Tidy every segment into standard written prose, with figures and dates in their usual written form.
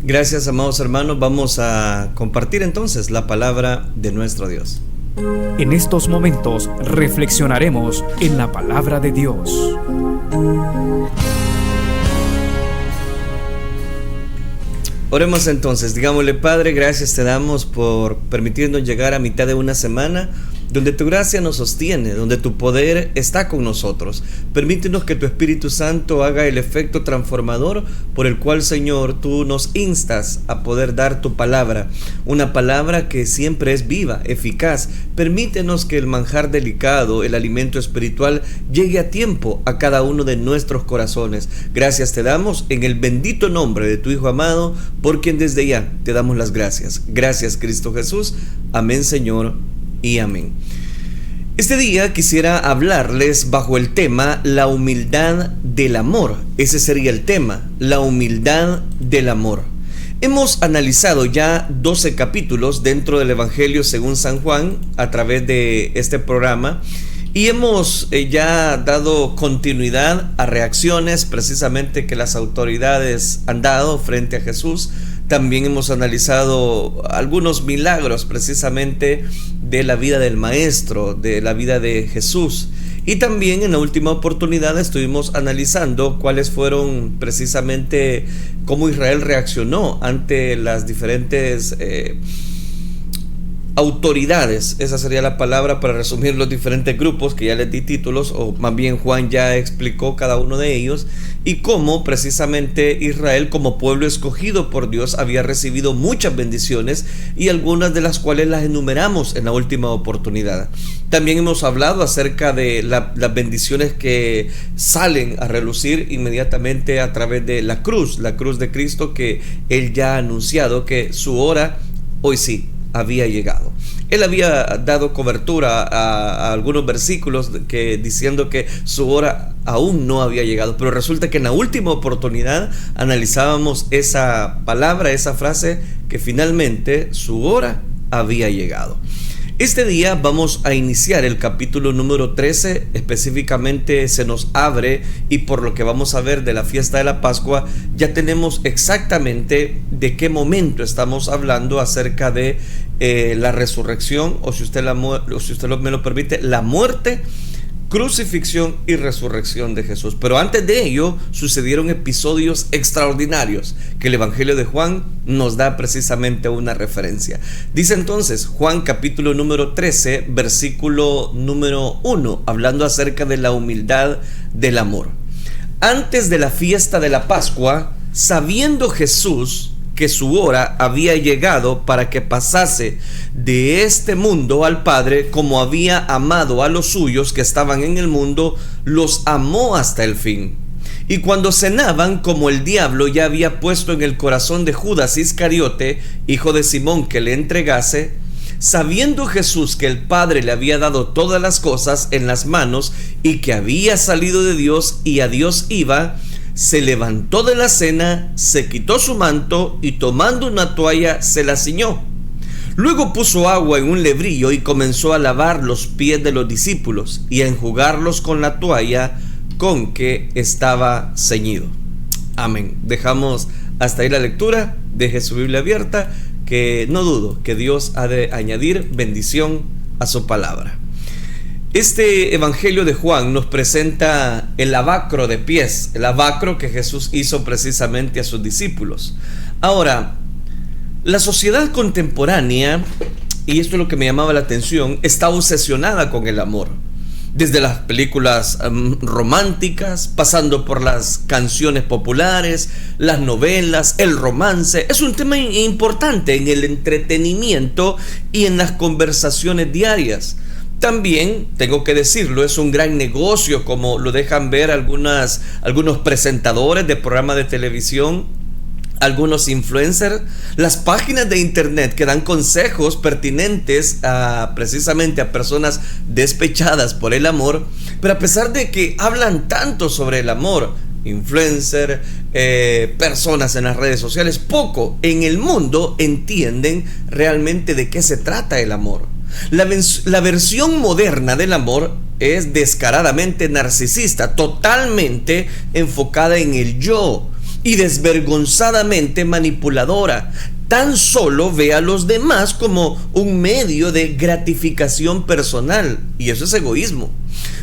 Gracias, amados hermanos. Vamos a compartir entonces la palabra de nuestro Dios. En estos momentos reflexionaremos en la palabra de Dios. Oremos entonces, digámosle: Padre, gracias te damos por permitirnos llegar a mitad de una semana donde tu gracia nos sostiene, donde tu poder está con nosotros. Permítenos que tu Espíritu Santo haga el efecto transformador por el cual, Señor, tú nos instas a poder dar tu palabra, una palabra que siempre es viva, eficaz. Permítenos que el manjar delicado, el alimento espiritual, llegue a tiempo a cada uno de nuestros corazones. Gracias te damos en el bendito nombre de tu Hijo amado, por quien desde ya te damos las gracias. Gracias, Cristo Jesús. Amén, Señor, y amén. Este día quisiera hablarles bajo el tema la humildad del amor. Ese sería el tema, la humildad del amor. Hemos analizado ya 12 capítulos dentro del Evangelio según San Juan a través de este programa y hemos ya dado continuidad a reacciones precisamente que las autoridades han dado frente a Jesús. También hemos analizado algunos milagros precisamente de la vida del Maestro, de la vida de Jesús. Y también en la última oportunidad estuvimos analizando cuáles fueron precisamente cómo Israel reaccionó ante las diferentes autoridades. Esa sería la palabra para resumir los diferentes grupos que ya les di títulos, o más bien Juan ya explicó cada uno de ellos, y cómo precisamente Israel, como pueblo escogido por Dios, había recibido muchas bendiciones, y algunas de las cuales las enumeramos en la última oportunidad. También hemos hablado acerca de las bendiciones que salen a relucir inmediatamente a través de la cruz de Cristo, que Él ya ha anunciado que su hora hoy sí había llegado. Él había dado cobertura a algunos versículos diciendo que su hora aún no había llegado, pero resulta que en la última oportunidad analizábamos esa palabra, esa frase, que finalmente su hora había llegado. Este día vamos a iniciar el capítulo número 13, específicamente se nos abre, y por lo que vamos a ver de la fiesta de la Pascua, ya tenemos exactamente de qué momento estamos hablando acerca de la resurrección, o si usted me lo permite, la muerte, crucifixión y resurrección de Jesús. Pero antes de ello sucedieron episodios extraordinarios que el Evangelio de Juan nos da precisamente una referencia. Dice entonces Juan capítulo número 13 versículo número 1, hablando acerca de la humildad del amor. Antes de la fiesta de la Pascua, sabiendo Jesús que su hora había llegado para que pasase de este mundo al Padre, como había amado a los suyos que estaban en el mundo, los amó hasta el fin. Y cuando cenaban, como el diablo ya había puesto en el corazón de Judas Iscariote, hijo de Simón, que le entregase, sabiendo Jesús que el Padre le había dado todas las cosas en las manos y que había salido de Dios y a Dios iba, se levantó de la cena, se quitó su manto y tomando una toalla se la ciñó. Luego puso agua en un lebrillo y comenzó a lavar los pies de los discípulos y a enjugarlos con la toalla con que estaba ceñido. Amén. Dejamos hasta ahí la lectura. Deje su Biblia abierta, que no dudo que Dios ha de añadir bendición a su palabra. Este Evangelio de Juan nos presenta el lavacro de pies, el lavacro que Jesús hizo precisamente a sus discípulos. Ahora, la sociedad contemporánea, y esto es lo que me llamaba la atención, está obsesionada con el amor. Desde las películas románticas, pasando por las canciones populares, las novelas, el romance. Es un tema importante en el entretenimiento y en las conversaciones diarias. También, tengo que decirlo, es un gran negocio, como lo dejan ver algunos presentadores de programas de televisión, algunos influencers, las páginas de internet que dan consejos pertinentes precisamente a personas despechadas por el amor. Pero a pesar de que hablan tanto sobre el amor, influencer, personas en las redes sociales, poco en el mundo entienden realmente de qué se trata el amor. La versión moderna del amor es descaradamente narcisista, totalmente enfocada en el yo. y desvergonzadamente manipuladora. Tan solo ve a los demás como un medio de gratificación personal, y eso es egoísmo.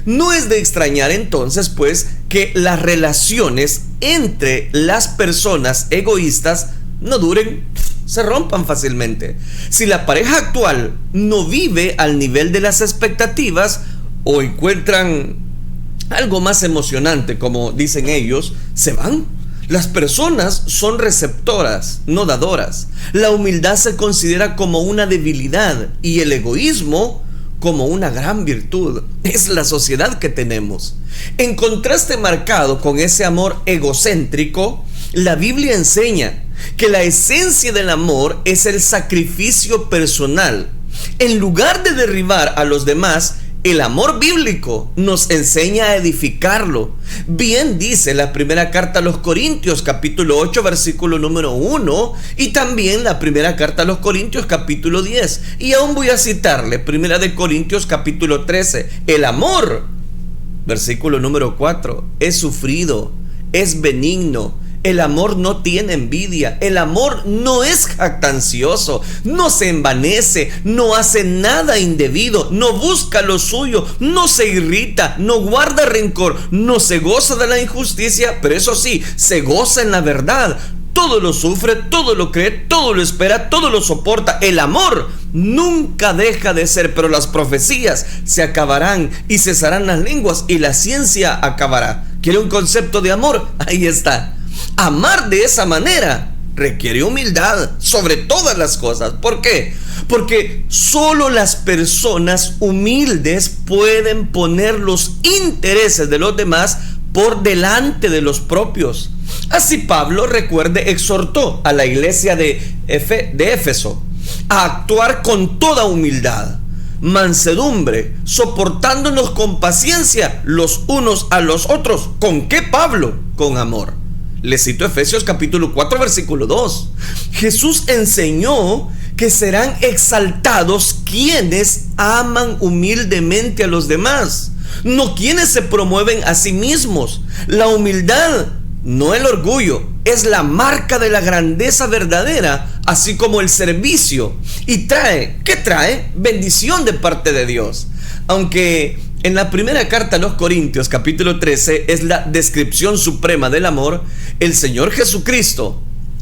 No es de extrañar entonces, pues, que las relaciones entre las personas egoístas no duren, se rompan fácilmente. Si la pareja actual no vive al nivel de las expectativas o encuentran algo más emocionante, como dicen ellos, se van. Las personas son receptoras, no dadoras. La humildad se considera como una debilidad y el egoísmo como una gran virtud. Es la sociedad que tenemos. En contraste marcado con ese amor egocéntrico, la Biblia enseña que la esencia del amor es el sacrificio personal. En lugar de derribar a los demás, el amor bíblico nos enseña a edificarlo. Bien dice la primera carta a los Corintios, capítulo 8, versículo número 1, y también la primera carta a los Corintios, capítulo 10. Y aún voy a citarle, primera de Corintios, capítulo 13. El amor, versículo número 4, es sufrido, es benigno. El amor no tiene envidia, el amor no es jactancioso, no se envanece, no hace nada indebido, no busca lo suyo, no se irrita, no guarda rencor, no se goza de la injusticia, pero eso sí, se goza en la verdad. Todo lo sufre, todo lo cree, todo lo espera, todo lo soporta. El amor nunca deja de ser, pero las profecías se acabarán y cesarán las lenguas y la ciencia acabará. ¿Quiere un concepto de amor? Ahí está. Amar de esa manera requiere humildad sobre todas las cosas. ¿Por qué? Porque solo las personas humildes pueden poner los intereses de los demás por delante de los propios. Así Pablo, recuerde, exhortó a la iglesia de Éfeso a actuar con toda humildad, mansedumbre, soportándonos con paciencia los unos a los otros. ¿Con qué, Pablo? Con amor. Le cito Efesios capítulo 4, versículo 2. Jesús enseñó que serán exaltados quienes aman humildemente a los demás, no quienes se promueven a sí mismos. La humildad, no el orgullo, es la marca de la grandeza verdadera, así como el servicio. Y ¿qué trae? Bendición de parte de Dios. Aunque en la primera carta a los Corintios, capítulo 13, es la descripción suprema del amor, el Señor Jesucristo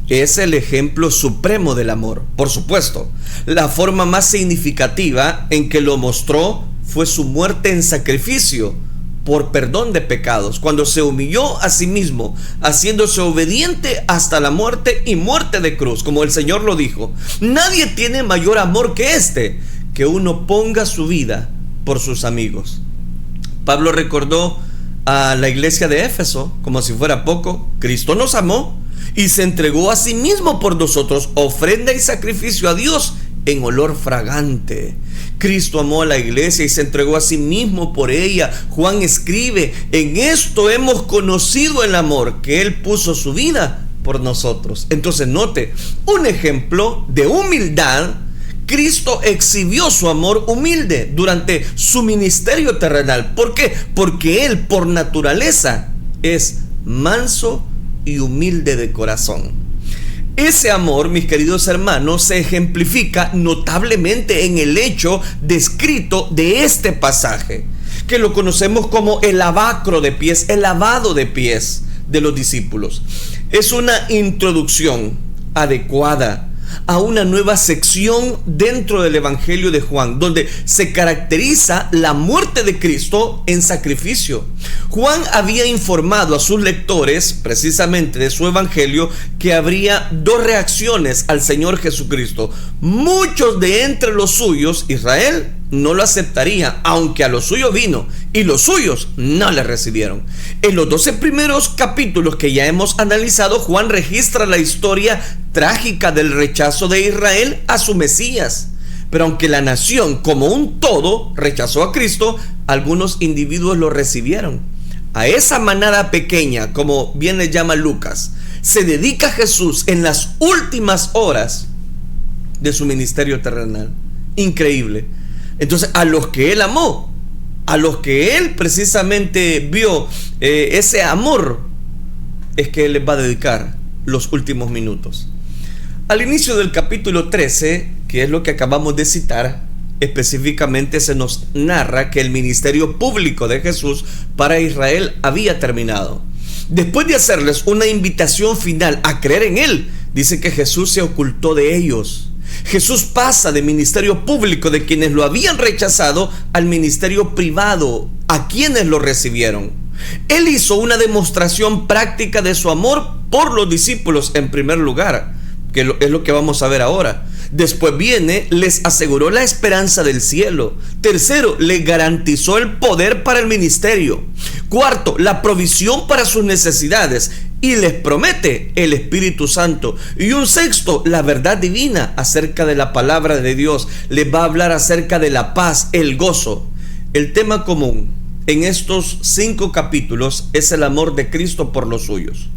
es el ejemplo supremo del amor. Por supuesto, la forma más significativa en que lo mostró fue su muerte en sacrificio por perdón de pecados, cuando se humilló a sí mismo, haciéndose obediente hasta la muerte y muerte de cruz, como el Señor lo dijo. Nadie tiene mayor amor que este, que uno ponga su vida por sus amigos. Pablo recordó a la iglesia de Éfeso, como si fuera poco, Cristo nos amó y se entregó a sí mismo por nosotros, ofrenda y sacrificio a Dios en olor fragante. Cristo amó a la iglesia y se entregó a sí mismo por ella. Juan escribe: en esto hemos conocido el amor, que Él puso su vida por nosotros. Entonces note, un ejemplo de humildad. Cristo exhibió su amor humilde durante su ministerio terrenal. ¿Por qué? Porque Él por naturaleza es manso y humilde de corazón. Ese amor, mis queridos hermanos, se ejemplifica notablemente en el hecho descrito de este pasaje, que lo conocemos como el lavacro de pies, el lavado de pies de los discípulos. Es una introducción adecuada a una nueva sección dentro del Evangelio de Juan, donde se caracteriza la muerte de Cristo en sacrificio. Juan había informado a sus lectores, precisamente de su Evangelio, que habría dos reacciones al Señor Jesucristo. Muchos de entre los suyos, Israel, no lo aceptaría, aunque a los suyos vino, y los suyos no le recibieron. En los 12 primeros capítulos que ya hemos analizado, Juan registra la historia trágica del rechazo de Israel a su Mesías. Pero aunque la nación como un todo rechazó a Cristo, algunos individuos lo recibieron. A esa manada pequeña, como bien le llama Lucas, se dedica Jesús en las últimas horas de su ministerio terrenal. Increíble. Entonces, a los que Él amó, a los que Él precisamente vio ese amor, es que Él les va a dedicar los últimos minutos. Al inicio del capítulo 13, que es lo que acabamos de citar, específicamente se nos narra que el ministerio público de Jesús para Israel había terminado. Después de hacerles una invitación final a creer en Él, dice que Jesús se ocultó de ellos. Jesús pasa de ministerio público de quienes lo habían rechazado al ministerio privado, a quienes lo recibieron. Él hizo una demostración práctica de su amor por los discípulos en primer lugar, que es lo que vamos a ver ahora. Después viene, les aseguró la esperanza del cielo. Tercero, les garantizó el poder para el ministerio. Cuarto, la provisión para sus necesidades. Y les promete el Espíritu Santo. Y un sexto, la verdad divina acerca de la palabra de Dios. Les va a hablar acerca de la paz, el gozo. El tema común en estos 5 capítulos es el amor de Cristo por los suyos.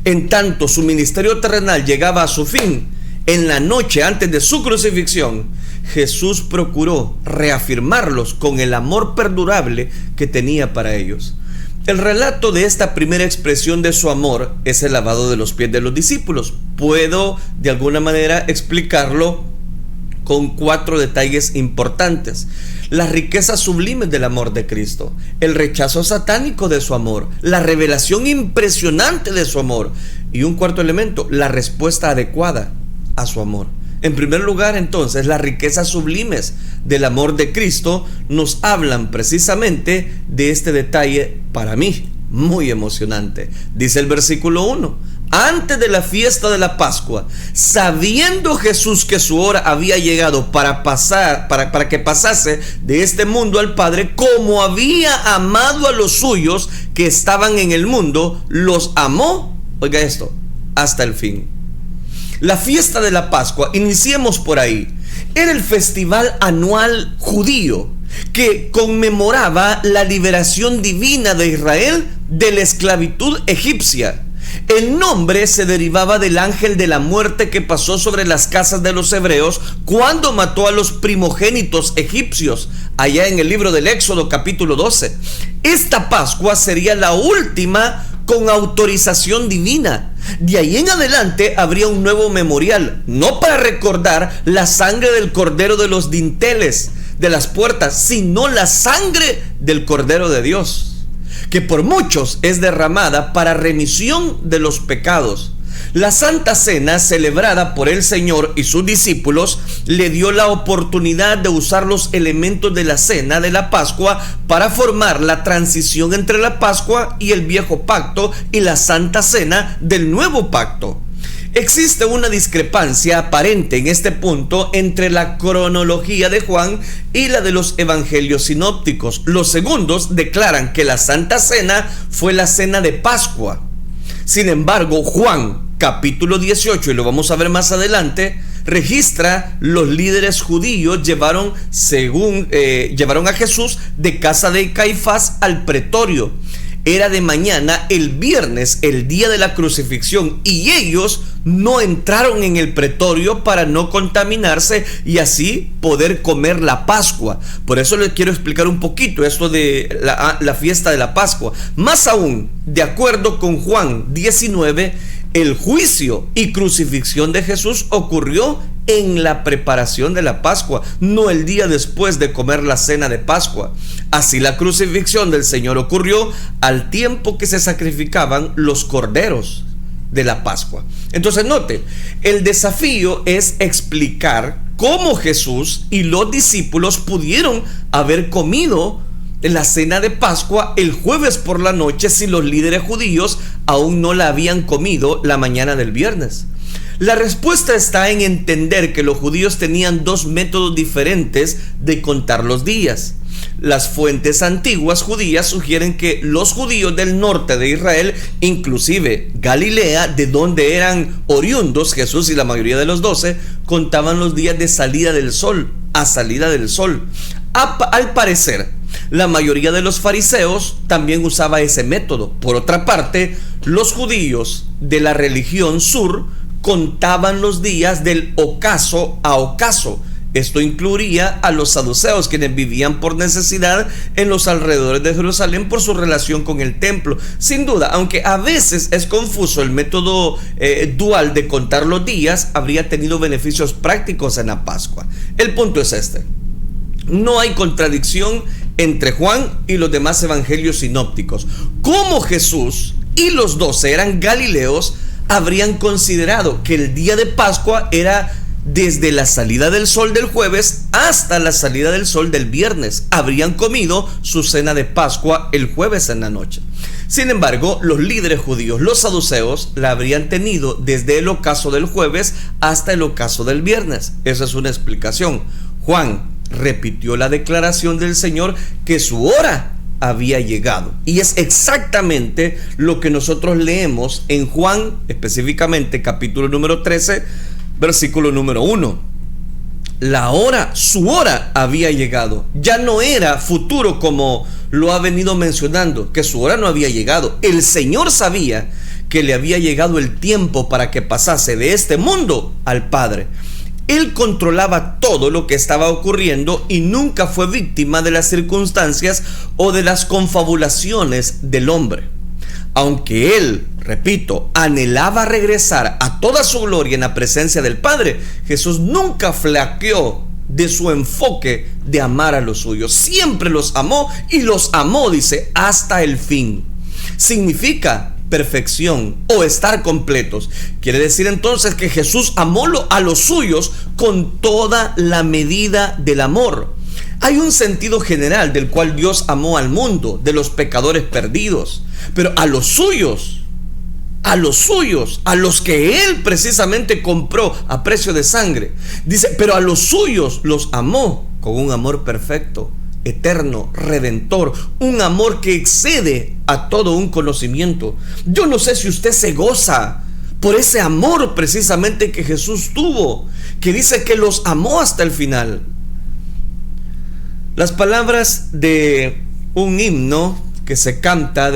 En tanto su ministerio terrenal llegaba a su fin, en la noche antes de su crucifixión, Jesús procuró reafirmarlos con el amor perdurable que tenía para ellos. El relato de esta primera expresión de su amor es el lavado de los pies de los discípulos. Puedo de alguna manera explicarlo con 4 detalles importantes: las riquezas sublimes del amor de Cristo, el rechazo satánico de su amor, la revelación impresionante de su amor, y un cuarto elemento, la respuesta adecuada a su amor. En primer lugar, entonces, las riquezas sublimes del amor de Cristo nos hablan precisamente de este detalle, para mí, muy emocionante. Dice el versículo 1: antes de la fiesta de la Pascua, sabiendo Jesús que su hora había llegado para que pasase de este mundo al Padre, como había amado a los suyos que estaban en el mundo, los amó, oiga esto, hasta el fin. La fiesta de la Pascua, iniciemos por ahí, era el festival anual judío que conmemoraba la liberación divina de Israel de la esclavitud egipcia. El nombre se derivaba del ángel de la muerte que pasó sobre las casas de los hebreos cuando mató a los primogénitos egipcios, allá en el libro del Éxodo capítulo 12. Esta Pascua sería la última con autorización divina. De ahí en adelante habría un nuevo memorial, no para recordar la sangre del cordero de los dinteles de las puertas, sino la sangre del Cordero de Dios, que por muchos es derramada para remisión de los pecados. La Santa Cena, celebrada por el Señor y sus discípulos, le dio la oportunidad de usar los elementos de la cena de la Pascua para formar la transición entre la Pascua y el viejo pacto y la Santa Cena del nuevo pacto. Existe una discrepancia aparente en este punto entre la cronología de Juan y la de los evangelios sinópticos. Los segundos declaran que la Santa Cena fue la cena de Pascua. Sin embargo, Juan, capítulo 18, y lo vamos a ver más adelante, registra los líderes judíos llevaron a Jesús de casa de Caifás al pretorio. Era de mañana el viernes, el día de la crucifixión, y ellos no entraron en el pretorio para no contaminarse y así poder comer la Pascua. Por eso les quiero explicar un poquito esto de la fiesta de la Pascua. Más aún, de acuerdo con Juan 19, el juicio y crucifixión de Jesús ocurrió en la preparación de la Pascua, no el día después de comer la cena de Pascua. Así la crucifixión del Señor ocurrió al tiempo que se sacrificaban los corderos de la Pascua. Entonces note, el desafío es explicar cómo Jesús y los discípulos pudieron haber comido la cena de Pascua el jueves por la noche si los líderes judíos aún no la habían comido la mañana del viernes. La respuesta está en entender que los judíos tenían 2 métodos diferentes de contar los días. Las fuentes antiguas judías sugieren que los judíos del norte de Israel, inclusive Galilea, de donde eran oriundos Jesús y la mayoría de los 12, contaban los días de salida del sol a salida del sol. Al parecer, la mayoría de los fariseos también usaba ese método. Por otra parte, los judíos de la religión sur contaban los días del ocaso a ocaso, Esto incluiría a los saduceos, quienes vivían por necesidad en los alrededores de Jerusalén por su relación con el templo. Sin duda, aunque a veces es confuso el método dual de contar los días, habría tenido beneficios prácticos en la Pascua. El punto es este: no hay contradicción entre Juan y los demás evangelios sinópticos. Como Jesús y los 12 eran galileos, habrían considerado que el día de Pascua era desde la salida del sol del jueves hasta la salida del sol del viernes. Habrían comido su cena de Pascua el jueves en la noche. Sin embargo, los líderes judíos, los saduceos, la habrían tenido desde el ocaso del jueves hasta el ocaso del viernes. Esa es una explicación. Juan repitió la declaración del Señor que su hora había llegado, y es exactamente lo que nosotros leemos en Juan, específicamente capítulo número 13, versículo número 1. La hora, su hora había llegado. Ya no era futuro como lo ha venido mencionando, que su hora no había llegado. El Señor sabía que le había llegado el tiempo para que pasase de este mundo al Padre. Él controlaba todo lo que estaba ocurriendo y nunca fue víctima de las circunstancias o de las confabulaciones del hombre. Aunque él, repito, anhelaba regresar a toda su gloria en la presencia del Padre, Jesús nunca flaqueó de su enfoque de amar a los suyos. Siempre los amó, y los amó, dice, hasta el fin. Significa perfección o estar completos. Quiere decir entonces que Jesús amó a los suyos con toda la medida del amor. Hay un sentido general del cual Dios amó al mundo, de los pecadores perdidos, pero a los suyos, a los que Él precisamente compró a precio de sangre, dice, pero a los suyos los amó con un amor perfecto, eterno, redentor, un amor que excede a todo un conocimiento. Yo no sé si usted se goza por ese amor precisamente que Jesús tuvo, que dice que los amó hasta el final. Las palabras de un himno que se canta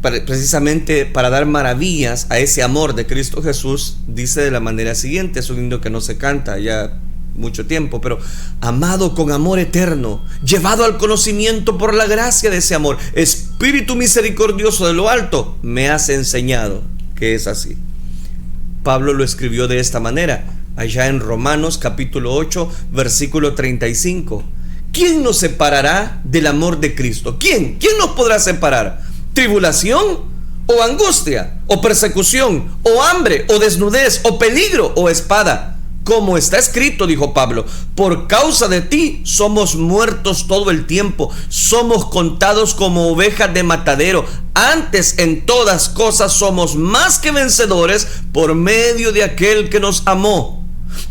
precisamente para dar maravillas a ese amor de Cristo Jesús, dice de la manera siguiente. Es un himno que no se canta ya mucho tiempo, pero: amado con amor eterno, llevado al conocimiento por la gracia de ese amor, Espíritu misericordioso de lo alto, me has enseñado que es así. Pablo lo escribió de esta manera, allá en Romanos capítulo 8, versículo 35. ¿Quién nos separará del amor de Cristo? ¿Quién? ¿Quién nos podrá separar? ¿Tribulación? ¿O angustia? ¿O persecución? ¿O hambre? ¿O desnudez? ¿O peligro? ¿O espada? Como está escrito, dijo Pablo, por causa de ti somos muertos todo el tiempo, somos contados como ovejas de matadero. Antes, en todas cosas somos más que vencedores por medio de aquel que nos amó.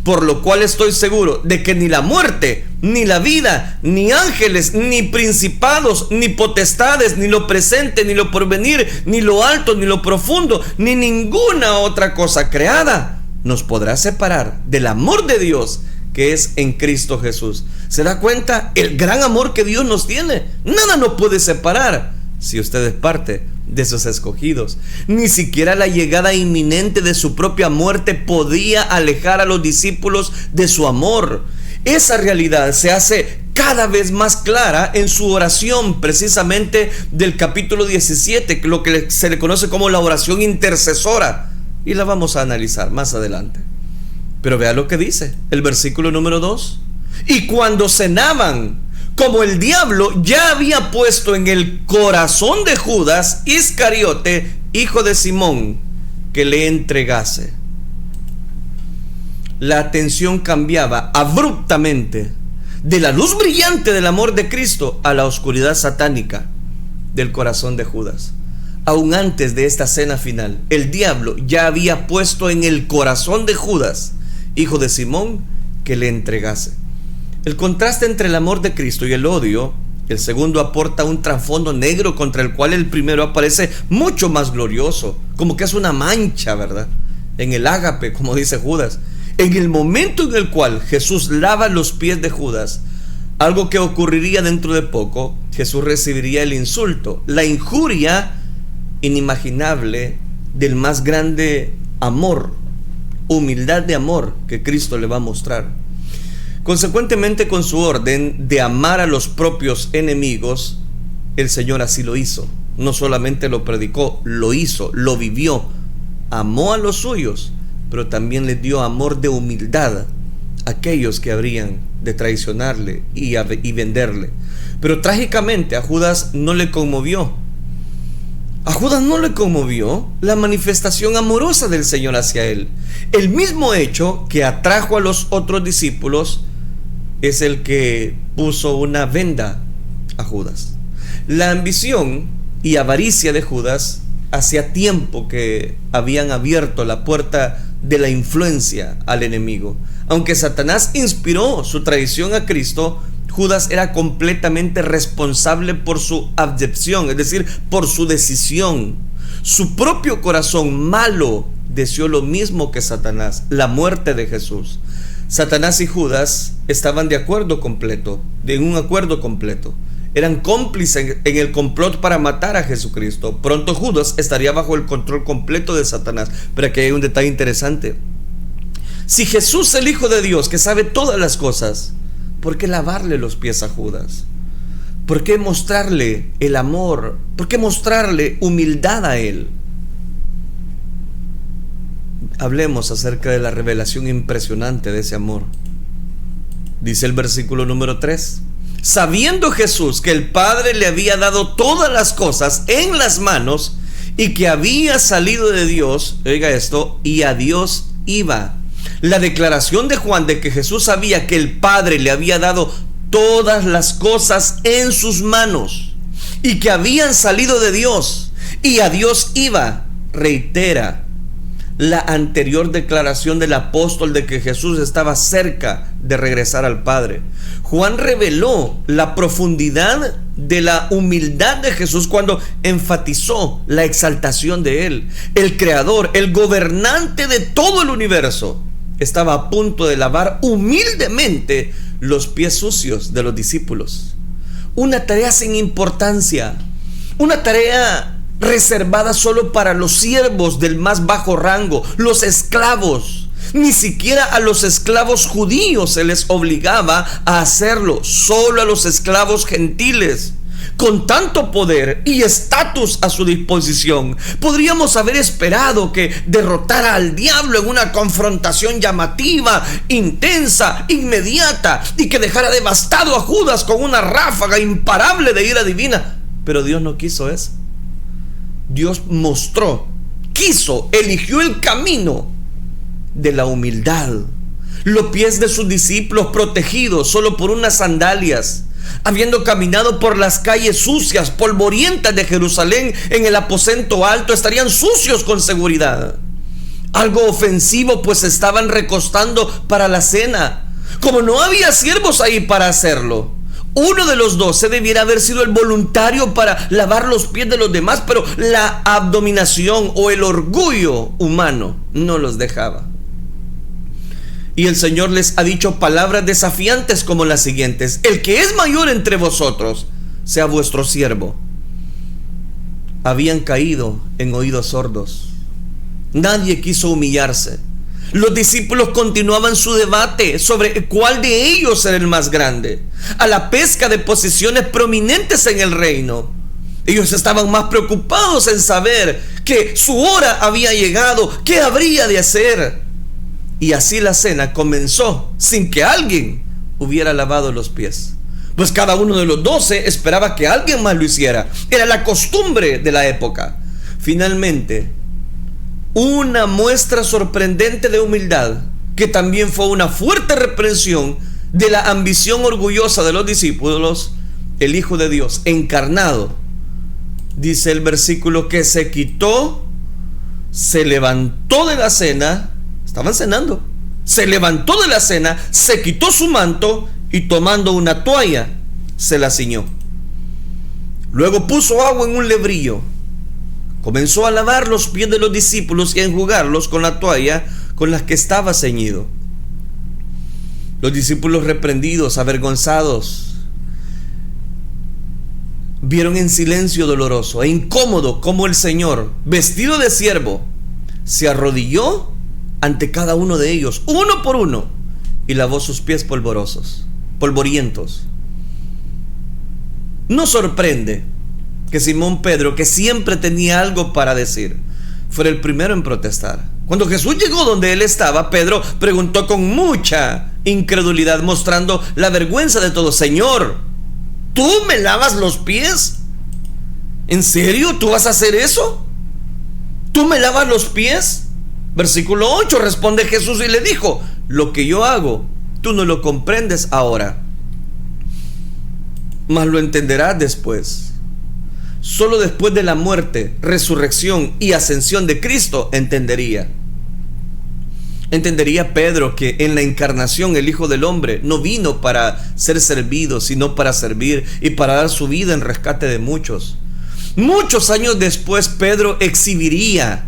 Por lo cual estoy seguro de que ni la muerte, ni la vida, ni ángeles, ni principados, ni potestades, ni lo presente, ni lo porvenir, ni lo alto, ni lo profundo, ni ninguna otra cosa creada nos podrá separar del amor de Dios que es en Cristo Jesús. ¿Se da cuenta el gran amor que Dios nos tiene? Nada nos puede separar si usted es parte de sus escogidos. Ni siquiera la llegada inminente de su propia muerte podía alejar a los discípulos de su amor. Esa realidad se hace cada vez más clara en su oración, precisamente del capítulo 17, lo que se le conoce como la oración intercesora, y la vamos a analizar más adelante. Pero vea lo que dice el versículo número 2. Y cuando cenaban, como el diablo ya había puesto en el corazón de Judas Iscariote, hijo de Simón, que le entregase. La atención cambiaba abruptamente de la luz brillante del amor de Cristo a la oscuridad satánica del corazón de Judas. Aún antes de esta cena final, el diablo ya había puesto en el corazón de Judas, hijo de Simón, que le entregase. El contraste entre el amor de Cristo y el odio, el segundo aporta un trasfondo negro contra el cual el primero aparece mucho más glorioso, como que es una mancha, ¿verdad? En el ágape, como dice Judas. En el momento en el cual Jesús lava los pies de Judas, algo que ocurriría dentro de poco, Jesús recibiría el insulto, la injuria inimaginable del más grande amor, humildad de amor que Cristo le va a mostrar. Consecuentemente, con su orden de amar a los propios enemigos, el Señor así lo hizo. No solamente lo predicó, lo hizo, lo vivió. Amó a los suyos, pero también les dio amor de humildad a aquellos que habrían de traicionarle y venderle. Pero trágicamente a Judas no le conmovió. A Judas no le conmovió la manifestación amorosa del Señor hacia él. El mismo hecho que atrajo a los otros discípulos es el que puso una venda a Judas. La ambición y avaricia de Judas hacía tiempo que habían abierto la puerta de la influencia al enemigo. Aunque Satanás inspiró su traición a Cristo, Judas era completamente responsable por su abyección, es decir, por su decisión. Su propio corazón malo deseó lo mismo que Satanás, la muerte de Jesús. Satanás y Judas estaban en un acuerdo completo. Eran cómplices en el complot para matar a Jesucristo. Pronto Judas estaría bajo el control completo de Satanás. Pero aquí hay un detalle interesante. Si Jesús, el Hijo de Dios, que sabe todas las cosas, ¿por qué lavarle los pies a Judas? ¿Por qué mostrarle el amor? ¿Por qué mostrarle humildad a él? Hablemos acerca de la revelación impresionante de ese amor. Dice el versículo número 3. Sabiendo Jesús que el Padre le había dado todas las cosas en las manos y que había salido de Dios, oiga esto, y a Dios iba. La declaración de Juan de que Jesús sabía que el Padre le había dado todas las cosas en sus manos y que habían salido de Dios y a Dios iba, reitera la anterior declaración del apóstol de que Jesús estaba cerca de regresar al Padre. Juan reveló la profundidad de la humildad de Jesús cuando enfatizó la exaltación de él. El creador, el gobernante de todo el universo, estaba a punto de lavar humildemente los pies sucios de los discípulos. Una tarea sin importancia, una tarea reservada solo para los siervos del más bajo rango, los esclavos. Ni siquiera a los esclavos judíos se les obligaba a hacerlo, solo a los esclavos gentiles. Con tanto poder y estatus a su disposición, podríamos haber esperado que derrotara al diablo en una confrontación llamativa, intensa, inmediata, y que dejara devastado a Judas con una ráfaga imparable de ira divina. Pero Dios no quiso eso. Dios eligió el camino de la humildad. Los pies de sus discípulos protegidos solo por unas sandalias, habiendo caminado por las calles sucias, polvorientas de Jerusalén en el aposento alto, estarían sucios con seguridad. Algo ofensivo, pues estaban recostando para la cena. Como no había siervos ahí para hacerlo, uno de los 12 debiera haber sido el voluntario para lavar los pies de los demás, pero la abominación o el orgullo humano no los dejaba. Y el Señor les ha dicho palabras desafiantes como las siguientes: el que es mayor entre vosotros sea vuestro siervo. Habían caído en oídos sordos. Nadie quiso humillarse. Los discípulos continuaban su debate sobre cuál de ellos era el más grande, a la pesca de posiciones prominentes en el reino. Ellos estaban más preocupados en saber que su hora había llegado, qué habría de hacer. Y así la cena comenzó sin que alguien hubiera lavado los pies, pues cada uno de los 12 esperaba que alguien más lo hiciera. Era la costumbre de la época. Finalmente, una muestra sorprendente de humildad, que también fue una fuerte reprensión de la ambición orgullosa de los discípulos, el Hijo de Dios encarnado, dice el versículo, que se quitó, se levantó de la cena. Estaban cenando. Se levantó de la cena, se quitó su manto y tomando una toalla se la ciñó. Luego puso agua en un lebrillo, comenzó a lavar los pies de los discípulos y a enjugarlos con la toalla con la que estaba ceñido. Los discípulos, reprendidos, avergonzados, vieron en silencio doloroso e incómodo cómo el Señor, vestido de siervo, se arrodilló ante cada uno de ellos, uno por uno, y lavó sus pies polvorientos. No sorprende que Simón Pedro, que siempre tenía algo para decir, fuera el primero en protestar. Cuando Jesús llegó donde él estaba, Pedro preguntó con mucha incredulidad, mostrando la vergüenza de todo: Señor, ¿tú me lavas los pies? ¿En serio? ¿Tú vas a hacer eso? ¿Tú me lavas los pies? Versículo 8, responde Jesús y le dijo: lo que yo hago, tú no lo comprendes ahora, mas lo entenderás después. Solo después de la muerte, resurrección y ascensión de Cristo entendería Pedro que en la encarnación el Hijo del Hombre no vino para ser servido, sino para servir y para dar su vida en rescate de muchos. Muchos años después, Pedro exhibiría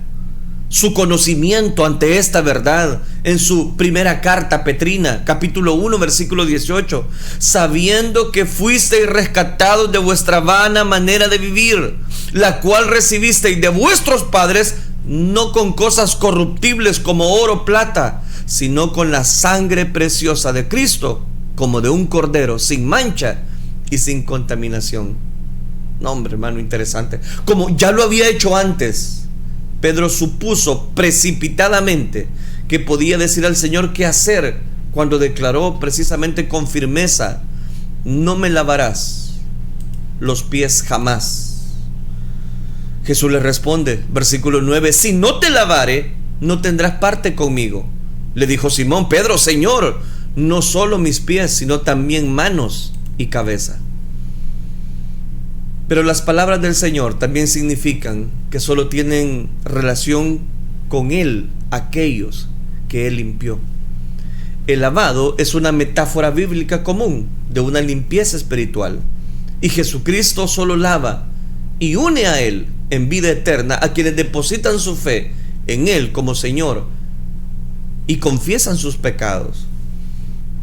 su conocimiento ante esta verdad en su primera carta petrina, capítulo 1, versículo 18: sabiendo que fuisteis rescatados de vuestra vana manera de vivir, la cual recibisteis de vuestros padres, no con cosas corruptibles como oro o plata, sino con la sangre preciosa de Cristo, como de un cordero sin mancha y sin contaminación. No, hombre, hermano, interesante. Como ya lo había hecho antes, Pedro supuso precipitadamente que podía decir al Señor qué hacer cuando declaró precisamente con firmeza: no me lavarás los pies jamás. Jesús le responde, versículo 9: si no te lavare, no tendrás parte conmigo. Le dijo Simón Pedro: Señor, no solo mis pies, sino también manos y cabeza. Pero las palabras del Señor también significan que solo tienen relación con Él aquellos que Él limpió. El lavado es una metáfora bíblica común de una limpieza espiritual, y Jesucristo solo lava y une a Él en vida eterna a quienes depositan su fe en Él como Señor y confiesan sus pecados.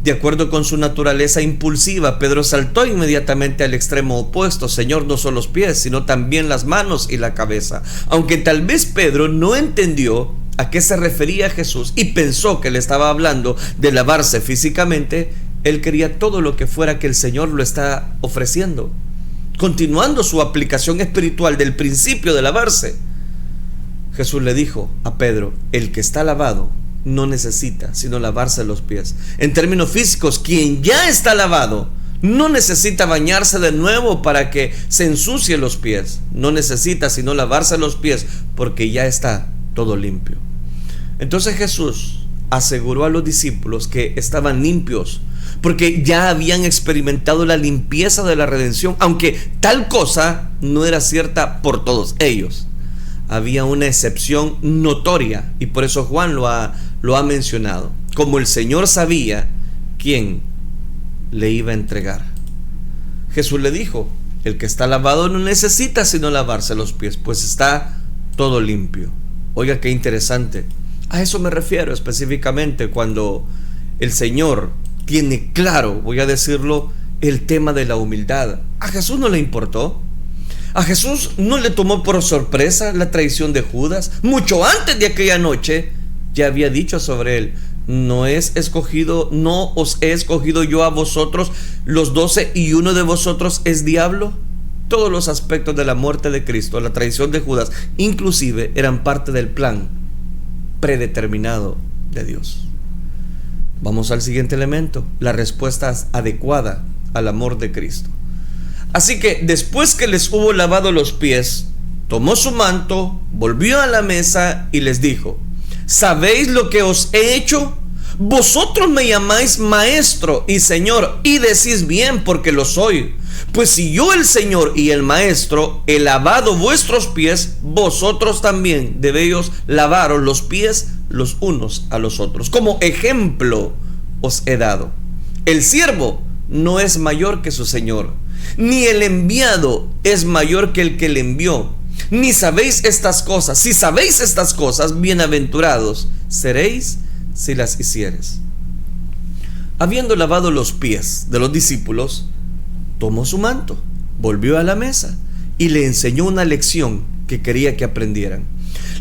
De acuerdo con su naturaleza impulsiva, Pedro saltó inmediatamente al extremo opuesto: Señor, no solo los pies, sino también las manos y la cabeza. Aunque tal vez Pedro no entendió a qué se refería Jesús y pensó que le estaba hablando de lavarse físicamente, él quería todo lo que fuera que el Señor lo está ofreciendo, continuando su aplicación espiritual del principio de lavarse. Jesús le dijo a Pedro: el que está lavado no necesita sino lavarse los pies. En términos físicos, quien ya está lavado no necesita bañarse de nuevo para que se ensucie los pies. No necesita sino lavarse los pies porque ya está todo limpio. Entonces Jesús aseguró a los discípulos que estaban limpios porque ya habían experimentado la limpieza de la redención, aunque tal cosa no era cierta por todos ellos. Había una excepción notoria, y por eso Juan lo ha mencionado. Como el Señor sabía quién le iba a entregar, Jesús le dijo: el que está lavado no necesita sino lavarse los pies, pues está todo limpio. Oiga, qué interesante. A eso me refiero específicamente cuando el Señor tiene claro, voy a decirlo, el tema de la humildad. A Jesús no le importó. A Jesús no le tomó por sorpresa la traición de Judas. Mucho antes de aquella noche ya había dicho sobre él: no os he escogido yo a vosotros los 12 y uno de vosotros es diablo. Todos los aspectos de la muerte de Cristo, la traición de Judas, inclusive eran parte del plan predeterminado de Dios. Vamos al siguiente elemento: la respuesta adecuada al amor de Cristo. Así que después que les hubo lavado los pies, tomó su manto, volvió a la mesa y les dijo: ¿sabéis lo que os he hecho? Vosotros me llamáis maestro y señor, y decís bien, porque lo soy. Pues si yo, el Señor y el Maestro, he lavado vuestros pies, vosotros también debéis lavaros los pies los unos a los otros. Como ejemplo os he dado. El siervo no es mayor que su Señor, ni el enviado es mayor que el que le envió. Ni sabéis estas cosas. Si sabéis estas cosas, bienaventurados seréis si las hicieres. Habiendo lavado los pies de los discípulos, tomó su manto, volvió a la mesa y le enseñó una lección que quería que aprendieran.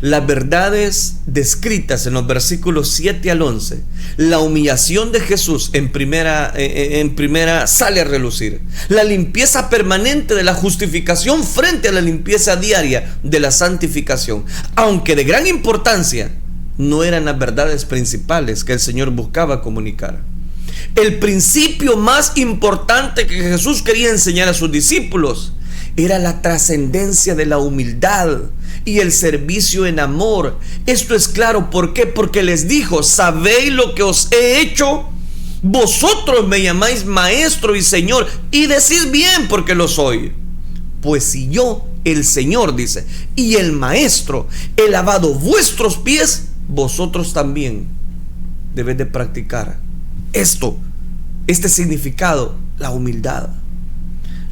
Las verdades descritas en los versículos 7 al 11, la humillación de Jesús en primera sale a relucir. La limpieza permanente de la justificación frente a la limpieza diaria de la santificación. Aunque de gran importancia, no eran las verdades principales que el Señor buscaba comunicar. El principio más importante que Jesús quería enseñar a sus discípulos era la trascendencia de la humildad y el servicio en amor. Esto es claro, ¿por qué? Porque les dijo: ¿sabéis lo que os he hecho? Vosotros me llamáis maestro y Señor, y decís bien, porque lo soy. Pues si yo, el Señor, dice, y el Maestro, he lavado vuestros pies, vosotros también debéis de practicar este significado, la humildad.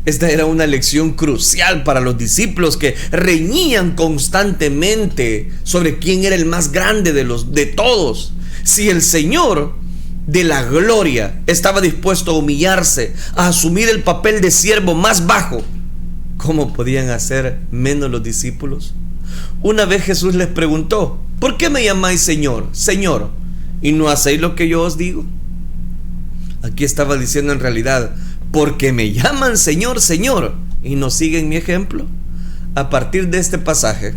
Esta era una lección crucial para los discípulos que reñían constantemente sobre quién era el más grande de todos. Si el Señor de la gloria estaba dispuesto a humillarse, a asumir el papel de siervo más bajo, ¿cómo podían hacer menos los discípulos? Una vez Jesús les preguntó: ¿por qué me llamáis Señor, Señor, y no hacéis lo que yo os digo? Aquí estaba diciendo en realidad: porque me llaman Señor, Señor, y no siguen mi ejemplo. A partir de este pasaje,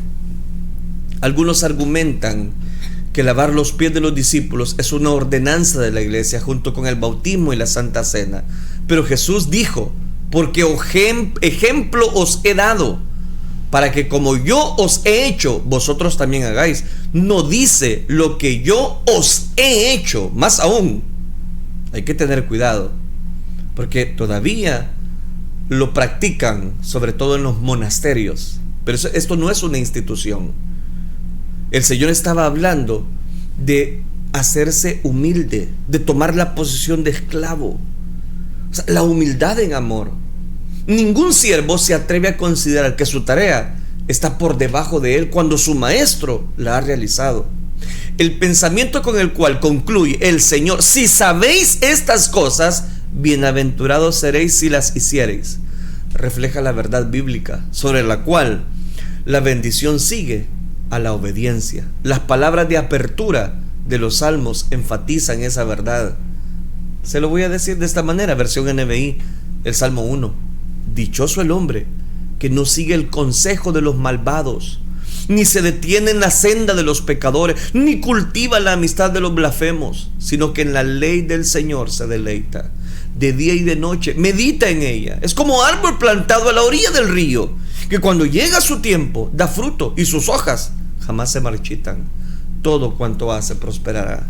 algunos argumentan que lavar los pies de los discípulos es una ordenanza de la iglesia junto con el bautismo y la Santa Cena. Pero Jesús dijo: porque ejemplo os he dado, para que como yo os he hecho, vosotros también hagáis. No dice lo que yo os he hecho. Más aún, hay que tener cuidado, porque todavía lo practican, sobre todo en los monasterios. Pero esto no es una institución. El Señor estaba hablando de hacerse humilde, de tomar la posición de esclavo. O sea, la humildad en amor. Ningún siervo se atreve a considerar que su tarea está por debajo de él cuando su maestro la ha realizado. El pensamiento con el cual concluye el Señor: si sabéis estas cosas, bienaventurados seréis si las hiciereis, refleja la verdad bíblica sobre la cual la bendición sigue a la obediencia. Las palabras de apertura de los salmos enfatizan esa verdad. Se lo voy a decir de esta manera, versión NBI, el Salmo 1: dichoso el hombre que no sigue el consejo de los malvados, ni se detiene en la senda de los pecadores, ni cultiva la amistad de los blasfemos, sino que en la ley del Señor se deleita. De día y de noche medita en ella. Es como árbol plantado a la orilla del río, que cuando llega su tiempo da fruto, y sus hojas jamás se marchitan. Todo cuanto hace prosperará.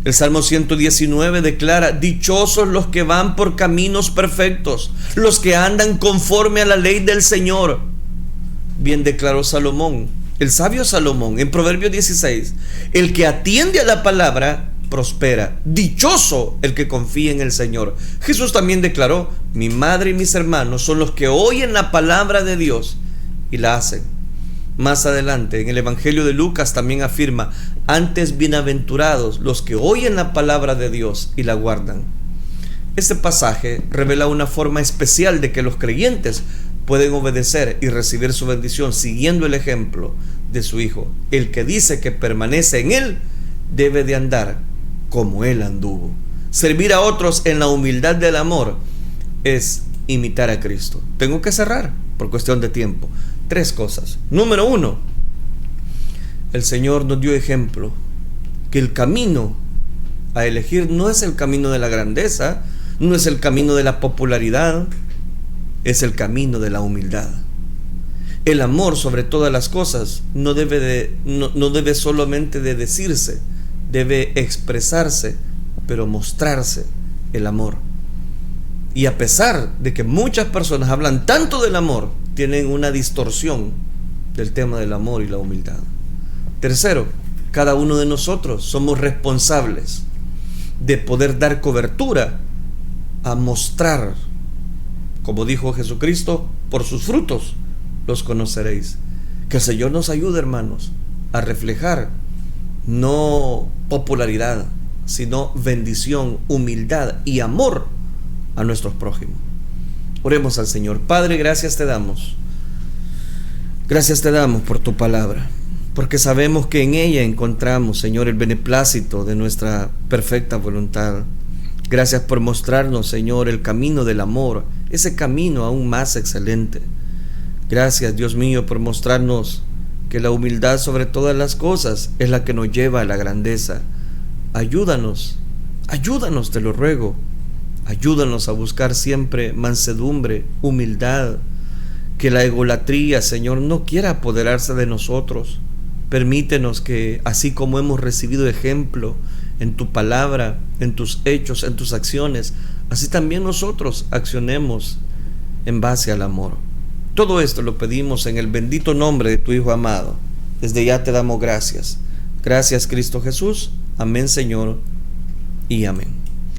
El Salmo 119 declara: dichosos los que van por caminos perfectos, los que andan conforme a la ley del Señor. Bien declaró Salomón, el sabio Salomón, en Proverbios 16: el que atiende a la palabra prospera. Dichoso el que confía en el Señor. Jesús también declaró: mi madre y mis hermanos son los que oyen la palabra de Dios y la hacen. Más adelante, en el Evangelio de Lucas también afirma: antes bienaventurados los que oyen la palabra de Dios y la guardan. Este pasaje revela una forma especial de que los creyentes pueden obedecer y recibir su bendición siguiendo el ejemplo de su Hijo. El que dice que permanece en Él debe de andar como Él anduvo. Servir a otros en la humildad del amor es imitar a Cristo. Tengo que cerrar por cuestión de tiempo. 3 cosas. Número 1, el Señor nos dio ejemplo que el camino a elegir no es el camino de la grandeza, no es el camino de la popularidad, es el camino de la humildad. El amor sobre todas las cosas no debe solamente de decirse, debe expresarse, pero mostrarse el amor. Y a pesar de que muchas personas hablan tanto del amor, tienen una distorsión del tema del amor y la humildad. Tercero, cada uno de nosotros somos responsables de poder dar cobertura a mostrar, como dijo Jesucristo: por sus frutos los conoceréis. Que el Señor nos ayude, hermanos, a reflejar no popularidad, sino bendición, humildad y amor a nuestros prójimos. Oremos al Señor. Padre, gracias te damos. Gracias te damos por tu palabra. porque sabemos que en ella encontramos, Señor, el beneplácito de nuestra perfecta voluntad. Gracias por mostrarnos, Señor, el camino del amor, ese camino aún más excelente. Gracias, Dios mío, por mostrarnos que la humildad sobre todas las cosas es la que nos lleva a la grandeza. Ayúdanos, te lo ruego. Ayúdanos a buscar siempre mansedumbre, humildad, que la egolatría, Señor, no quiera apoderarse de nosotros. Permítenos que, así como hemos recibido ejemplo en tu palabra, en tus hechos, en tus acciones, así también nosotros accionemos en base al amor. Todo esto lo pedimos en el bendito nombre de tu Hijo amado. Desde ya te damos gracias. Gracias, Cristo Jesús. Amén, Señor, y amén.